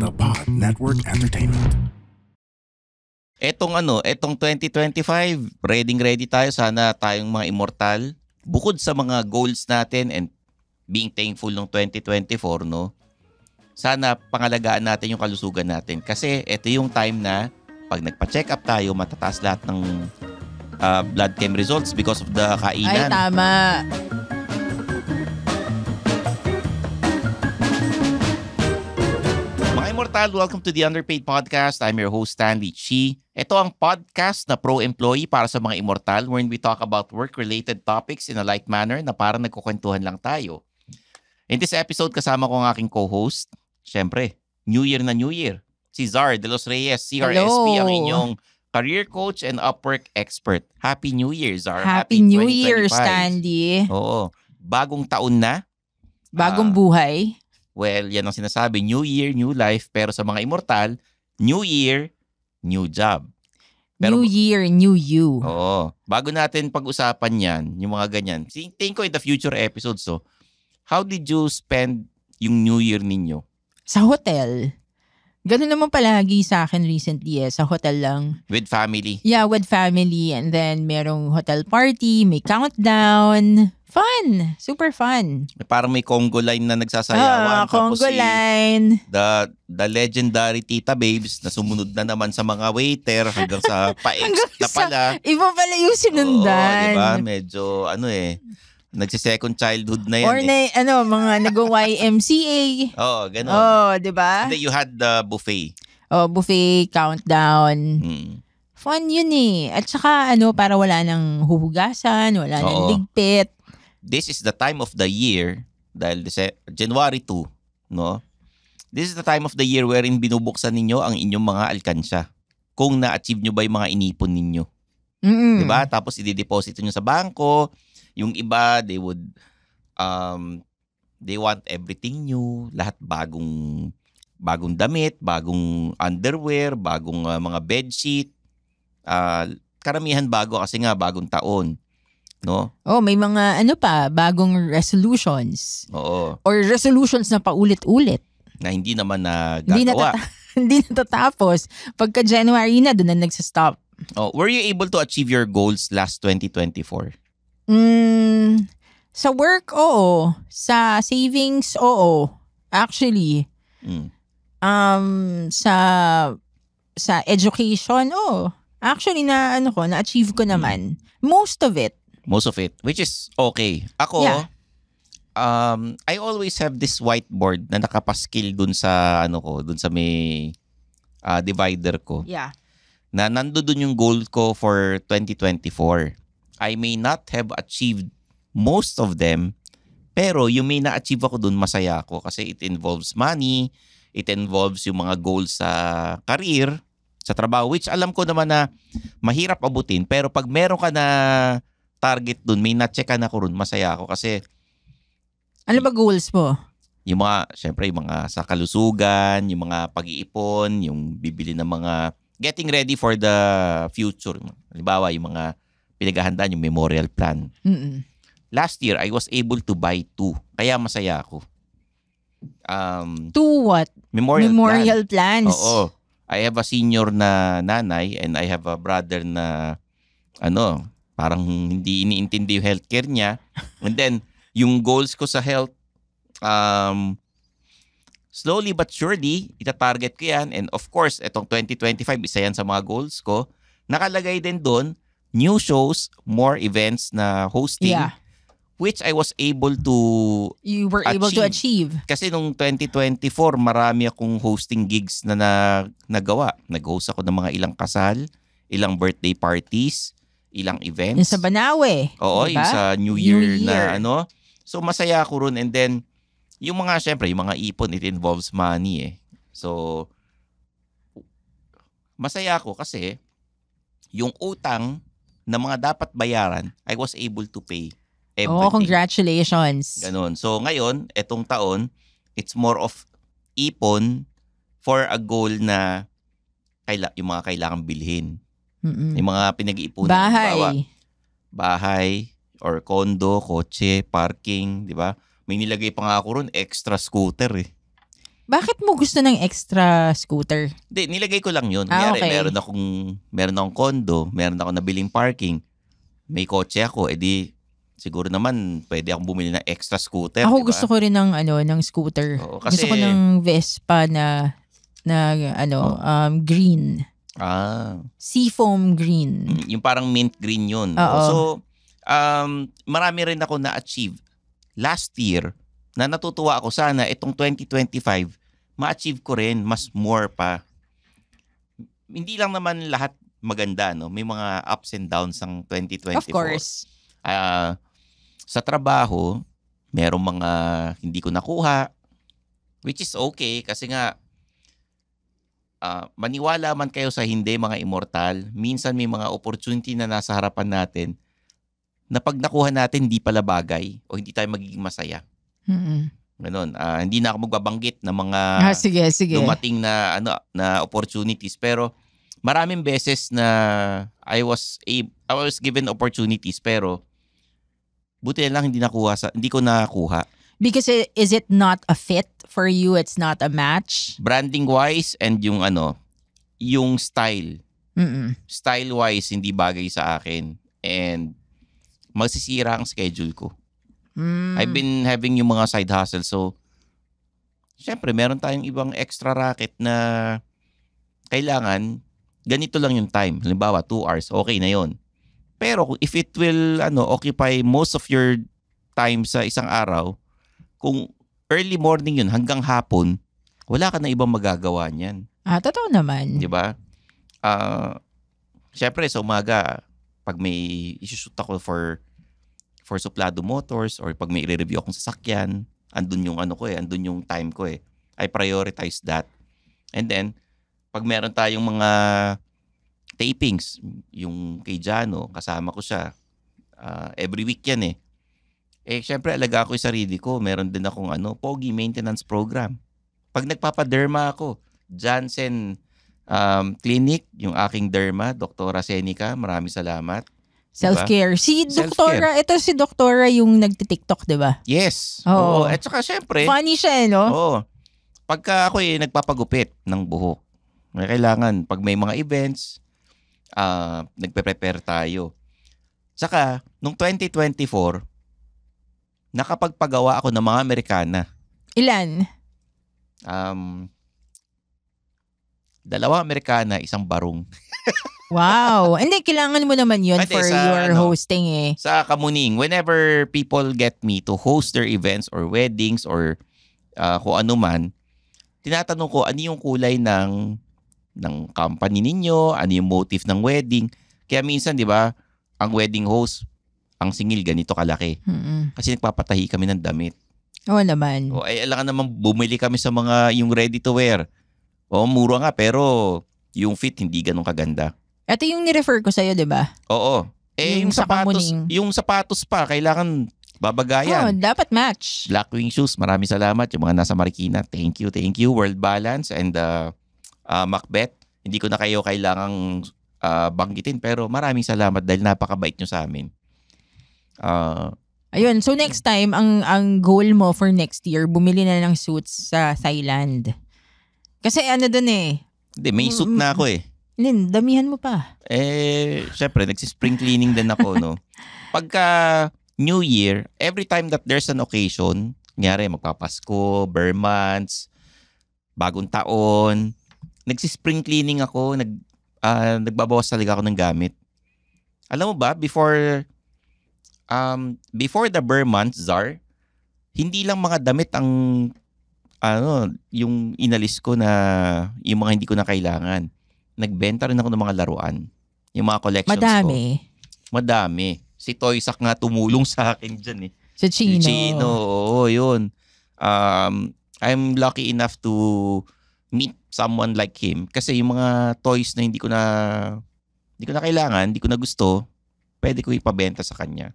The Pod Network Entertainment. Etong 2025, ready tayo. Sana tayong mga immortal. Bukod sa mga goals natin and being thankful ng 2024, no? Sana pangalagaan natin yung kalusugan natin. Kasi ito yung time na pag nagpa-check up tayo, matataas lahat ng blood chem results because of the kainan. Ay, tama. Mga immortal, welcome to the Underpaid Podcast. I'm your host, Stanley Chi. Ito ang podcast na pro-employee para sa mga immortal wherein we talk about work-related topics in a light manner na parang nagkukwentuhan lang tayo. In this episode, kasama ko ang aking co-host. Siyempre, New Year na New Year. Si Zar de los Reyes, CRSP, Hello. ang inyong career coach and Upwork expert. Happy New Year, Zar. Happy New 2025. Year, Standy. Oo. Bagong taon na. Bagong buhay. Well, yan ang sinasabi. New Year, new life. Pero sa mga immortal, New Year, new job. Pero, New Year, new you. Oo. Bago natin pag-usapan yan, yung mga ganyan. Think ko in the future episodes, so, how did you spend yung New Year ninyo? Sa hotel. Ganun naman palagi sa akin recently sa hotel lang. With family? Yeah, with family. And then merong hotel party, may countdown. Fun! Super fun. Parang may Congo line na nagsasayawan. Tapos Congo line. the legendary Tita Babes na sumunod na naman sa mga waiter hanggang sa pa-ex na pala. Iba pala yung sinundan. Oo, diba? Medyo nagsisecond childhood na yan. Or mga nag-YMCA. Oo, ganun. Oh, diba? And then you had the buffet. Oh, buffet, countdown. Fun yun At saka para wala nang huhugasan, wala nang ligpit. This is the time of the year, dahil January 2, no? This is the time of the year wherein binubuksan ninyo ang inyong mga alkansya. Kung na-achieve nyo ba yung mga inipon ninyo. Diba? Tapos i-deposit nyo sa bangko. Yung iba, they want everything new. Lahat bagong damit, bagong underwear, bagong mga bedsheet. Karamihan bago kasi nga bagong taon. No? Oh, may mga bagong resolutions. Oo. Or resolutions na paulit-ulit. Na hindi naman nagagawa. Hindi natatapos. Pagka January na, doon na nagsastop. Were you able to achieve your goals last 2024? Sa work, oo. Sa savings, oo. Actually. Sa education, oo. Actually, na-achieve ko naman. Most of it. Most of it, which is okay. Ako, yeah. I always have this whiteboard na nakapaskil dun sa dun sa may divider ko. Yeah. Na nandoon yung goal ko for 2024. I may not have achieved most of them, pero yung may na-achieve ako dun, masaya ako kasi it involves money, it involves yung mga goals sa career, sa trabaho, which alam ko naman na mahirap abutin, pero pag meron ka na target dun, may na-checkan ako ron, masaya ako kasi ano ba goals mo? yung mga sa kalusugan, yung mga pag-iipon, yung bibili ng mga getting ready for the future. Halimbawa, yung mga pinaghahandaan, yung memorial plan. Last year, I was able to buy 2. Kaya masaya ako. 2 what? Memorial plans. Oo. I have a senior na nanay and I have a brother na parang hindi iniintindi yung healthcare niya. And then, yung goals ko sa health, slowly but surely, itatarget ko yan. And of course, itong 2025, isa yan sa mga goals ko. Nakalagay din doon, new shows, more events na hosting, which I was able to You were able to achieve. Kasi nung 2024, marami akong hosting gigs na nagawa. Nag-host ako ng mga ilang kasal, ilang birthday parties, ilang events. Yung sa Banawe. Oo, diba? yung sa New Year na So masaya ako ron. And then, yung mga ipon, it involves money . So, masaya ako kasi yung utang na mga dapat bayaran, I was able to pay everything. Oh, congratulations. Ganun. So ngayon, etong taon, it's more of ipon for a goal na yung mga kailangan bilhin. Yung mga pinag-iipunan. Bahay or condo, kotse, parking, di ba? May nilagay pa nga ako ron, extra scooter . Bakit mo gusto ng extra scooter? Hindi, nilagay ko lang yun. Ah, Kunyari, okay. meron akong condo, meron akong nabiling parking, may kotse ako, edi siguro naman pwede akong bumili ng extra scooter. Ako diba? gusto ko rin ng scooter. Oo, kasi- Gusto ko ng Vespa na green. Seafoam green. Yung parang mint green yun. Oo. So, marami rin ako na-achieve last year na natutuwa ako sana itong 2025 ma-achieve ko rin mas more pa. Hindi lang naman lahat maganda, no? May mga ups and downs ng 2024. Of course. Sa trabaho, merong mga hindi ko nakuha, which is okay kasi nga maniwala man kayo sa hindi, mga immortal, minsan may mga opportunity na nasa harapan natin na pag nakuha natin hindi pala bagay o hindi tayo magiging masaya. Ganon. Hindi na ako magbabanggit ng mga Sige. dumating na opportunities, pero maraming beses na I was given opportunities pero buti na lang hindi ko nakuha. Because is it not a fit for you? It's not a match? Branding wise and yung style. Style wise hindi bagay sa akin and masisira ang schedule ko. I've been having yung mga side hustle, so syempre meron tayong ibang extra racket na kailangan ganito lang yung time. Halimbawa 2 hours, okay na yon. Pero if it will occupy most of your time sa isang araw, kung early morning yun hanggang hapon, wala ka na ibang magagawa niyan. Totoo naman. 'Di ba? Syempre sa umaga pag may isushoot ako for Suplado Motors or pag may i-review akong sasakyan, andun yung andun yung time ko eh. I prioritize that. And then pag meron tayong mga tapings, yung kay Jano, kasama ko siya. Every week yan eh. Syempre alaga ko yung sarili ko. Meron din akong pogi maintenance program. Pag nagpapaderma ako, Jansen Clinic, yung aking derma, Doktora Senica, maraming salamat. Self-care. Self-care. Ito si Doktora yung nagti-TikTok, di ba? Yes. Oo. At saka syempre, Funny siya, no? oo. Pagka ako nagpapagupit ng buhok, kailangan pag may mga events, nagpe-prepare tayo. Saka, nung 2024, nakapagpagawa ako ng mga Amerikana. Ilan? 2 Amerikana, 1 barong. Wow. Hindi, kailangan mo naman yun Pwede for sa, your hosting eh. Sa Kamuning, whenever people get me to host their events or weddings or kung ano man, tinatanong ko ano yung kulay ng company ninyo, ano yung motive ng wedding. Kaya minsan, di ba, ang wedding host, ang singil ganito kalaki. Kasi nagpapatahi kami ng damit. Oo naman. Alangan naman bumili kami sa mga yung ready to wear. Mura nga pero yung fit hindi ganun kaganda. Ito yung ni-refer ko sa'yo, di ba? Oo. Yung Yung sa sapatos, Kamuning. yung sapatos pa, kailangan babagayan. Dapat match. Blackwing shoes, maraming salamat. Yung mga nasa Marikina, thank you. World Balance and Macbeth. Hindi ko na kayo kailangang banggitin pero maraming salamat dahil napakabait nyo sa amin. Ayun, so next time, ang goal mo for next year, bumili na ng suits sa Thailand. Kasi dun eh. Hindi, may suit na ako eh. Lin, damihan mo pa. Syempre, nagsispring cleaning din ako, no? Pagka New Year, every time that there's an occasion, nangyari, magpapasko, bare months, bagong taon, nagsispring cleaning ako, nagbabawas talaga ako ng gamit. Alam mo ba, before the bare months, Zar, hindi lang mga damit ang yung inalis ko na yung mga hindi ko na kailangan. Nagbenta rin ako ng mga laruan. Yung mga collections Madami. ko. Madami. Si Toysak nga tumulong sa akin dyan eh. Sa Chino. Si Chino, oo, yun. I'm lucky enough to meet someone like him kasi yung mga toys na hindi ko na kailangan, hindi ko na gusto, pwede ko ipabenta sa kanya.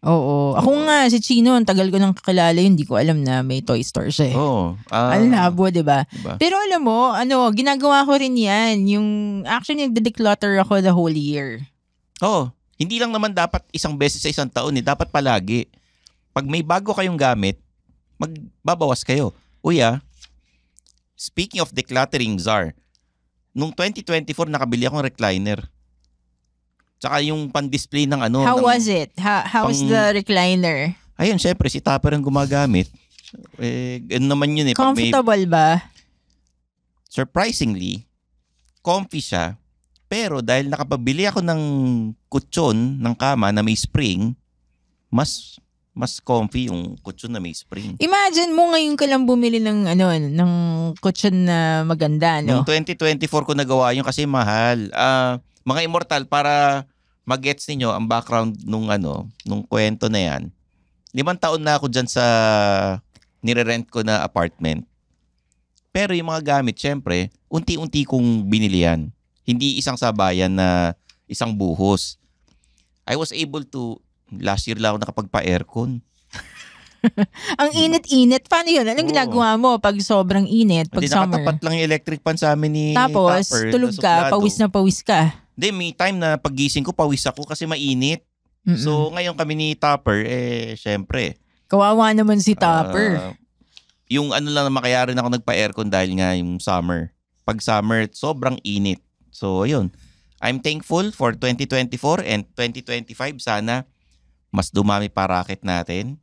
Oo. Ako nga, si Chino, ang tagal ko nang kakilala yun, hindi ko alam na may toy store siya eh. Oo. Ang labo, diba? Diba? Pero alam mo, ginagawa ko rin yan. Actually, nagde-declutter ako the whole year. Oo. Hindi lang naman dapat isang beses sa isang taon eh. Dapat palagi. Pag may bago kayong gamit, magbabawas kayo. Speaking of decluttering, Zar, nung 2024 nakabili akong recliner. Tsaka yung pan-display ng ano. How was it? How's the recliner? Ayun, syempre, si Tupper ang gumagamit. Ganun naman yun eh. Comfortable ba? Surprisingly, comfy siya. Pero dahil nakapabili ako ng kutsyon ng kama na may spring, mas comfy yung kutsyon na may spring. Imagine mo ngayon ka lang bumili ng kutsyon na maganda, no? Noong 2024 ko nagawa yun kasi mahal. Mga Immortal, para mag-gets ninyo ang background nung kwento na yan. 5 taon na ako dyan sa nire-rent ko na apartment. Pero yung mga gamit, syempre, unti-unti kong binili yan. Hindi isang sabayan na isang buhos. I was able to, last year lang ako nakapagpa-aircon. Ang init-init. Paano yun? Anong ginagawa mo pag sobrang init? Pag summer? Nakatapat lang yung electric fan sa amin ni Tapos, Tupper, tulog ka, pawis na pawis ka. Hindi, may time na paggising ko, pawis ako kasi mainit. So, ngayon kami ni Tupper, syempre. Kawawa naman si Tupper. Yung lang naman kaya rin ako nagpa-aircon dahil nga yung summer. Pag summer, sobrang init. So, ayun. I'm thankful for 2024 and 2025. Sana mas dumami pa racket natin.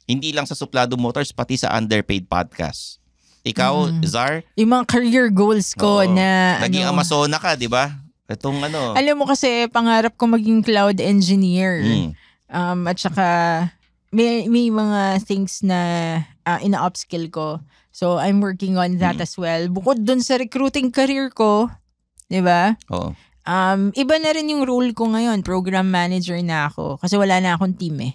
Hindi lang sa Suplado Motors, pati sa Underpaid Podcast. Ikaw, Zar? Yung mga career goals ko na... Naging Amazona ka, di ba? Itong Alam mo kasi, pangarap ko maging cloud engineer. At saka, may mga things na ina-upskill ko. So, I'm working on that as well. Bukod dun sa recruiting career ko, di ba? Oo. Iba na rin yung role ko ngayon. Program manager na ako. Kasi wala na akong team eh.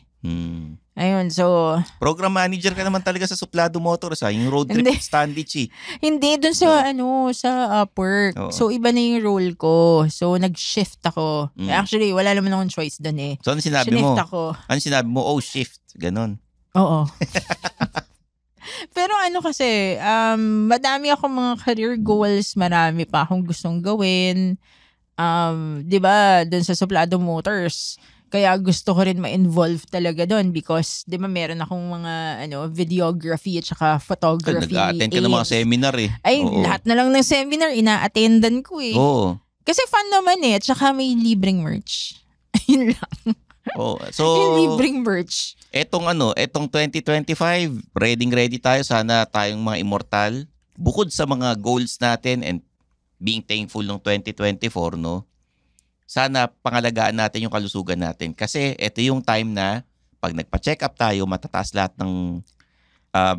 Ayun, so... Program manager ka naman talaga sa Suplado Motors, yung road trip with Standich. Hindi, dun sa, sa Upwork. Oo. So, iba na yung role ko. So, nag-shift ako. Actually, wala naman akong choice dun eh. So, ano sinabi mo? Ano sinabi mo? Oh, shift. Ganon. Oo. Pero kasi, madami akong mga career goals. Marami pa akong gustong gawin. Di ba, dun sa Suplado Motors, kaya gusto ko rin ma-involve talaga doon because, di ba, meron akong mga, videography at saka photography. Nag-a-attend ka ng mga seminar eh. Ay, lahat na lang ng seminar, ina-attendan ko eh. Oo. Kasi fun naman eh, at saka may libreng merch. Yun lang. Oh, so, yung libreng merch. Etong 2025, ready tayo. Sana tayong mga Immortal. Bukod sa mga goals natin and being thankful ng 2024, no? Sana pangalagaan natin yung kalusugan natin. Kasi ito yung time na pag nagpa-check up tayo, matataas lahat ng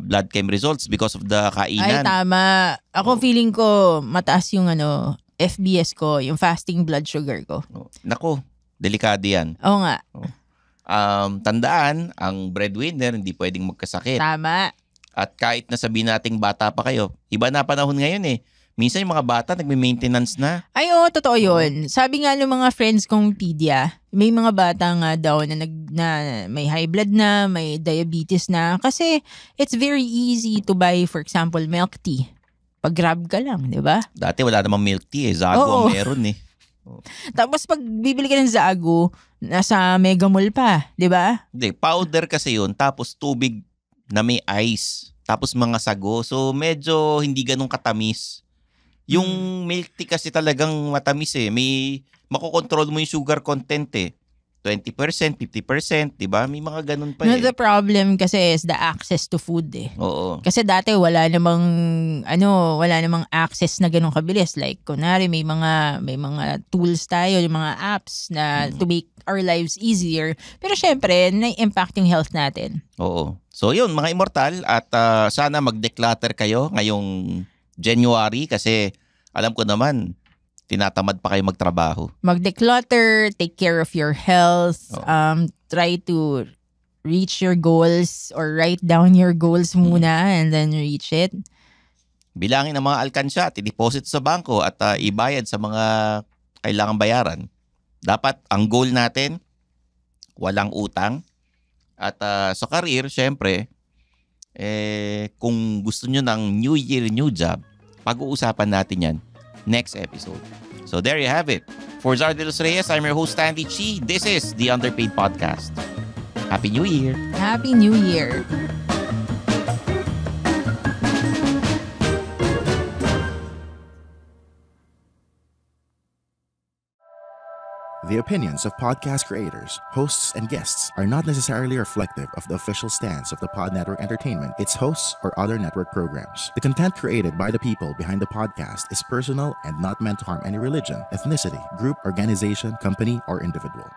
blood chem results because of the kainan. Ay, tama. Ako feeling ko mataas yung FBS ko, yung fasting blood sugar ko. Nako, delikado yan. Oo nga. Tandaan, ang breadwinner hindi pwedeng magkasakit. Tama. At kahit na sabihin nating bata pa kayo, iba na panahon ngayon eh. Minsan yung mga bata nagme-maintenance na. Ay, oo, totoo yun. Sabi nga ng mga friends kong pedia, may mga bata nga daw na may high blood na, may diabetes na. Kasi it's very easy to buy, for example, milk tea. Pag-grab ka lang, di ba? Dati wala namang milk tea eh. Zago ang meron eh. Tapos pag bibili ka ng Zago, nasa Mega Mall pa, di ba? Hindi, powder kasi yun. Tapos tubig na may ice. Tapos mga sago. So medyo hindi ganun katamis. Yung milk tea kasi talagang matamis eh. May makokontrol mo yung sugar content eh. 20%, 50%, di ba? May mga ganun pa The problem kasi is the access to food eh. Oo. Kasi dati wala namang access na ganun kabilis. Like, kunwari may mga tools tayo, yung mga apps na to make our lives easier. Pero syempre, na-impact yung health natin. Oo. So yun, mga Immortal, at sana mag-declutter kayo ngayong January kasi alam ko naman, tinatamad pa kayo magtrabaho. Mag-declutter, take care of your health, try to reach your goals or write down your goals muna and then reach it. Bilangin ang mga alkansya at i-deposit sa bangko at ibayad sa mga kailangang bayaran. Dapat ang goal natin, walang utang. At sa career, syempre, kung gusto nyo ng new year, new job, pag-uusapan natin yan next episode. So there you have it. For Zar de los Reyes, I'm your host, Andy Chi. This is the Underpaid Podcast. Happy New Year! Happy New Year! The opinions of podcast creators, hosts, and guests are not necessarily reflective of the official stance of the Pod Network Entertainment, its hosts, or other network programs. The content created by the people behind the podcast is personal and not meant to harm any religion, ethnicity, group, organization, company, or individual.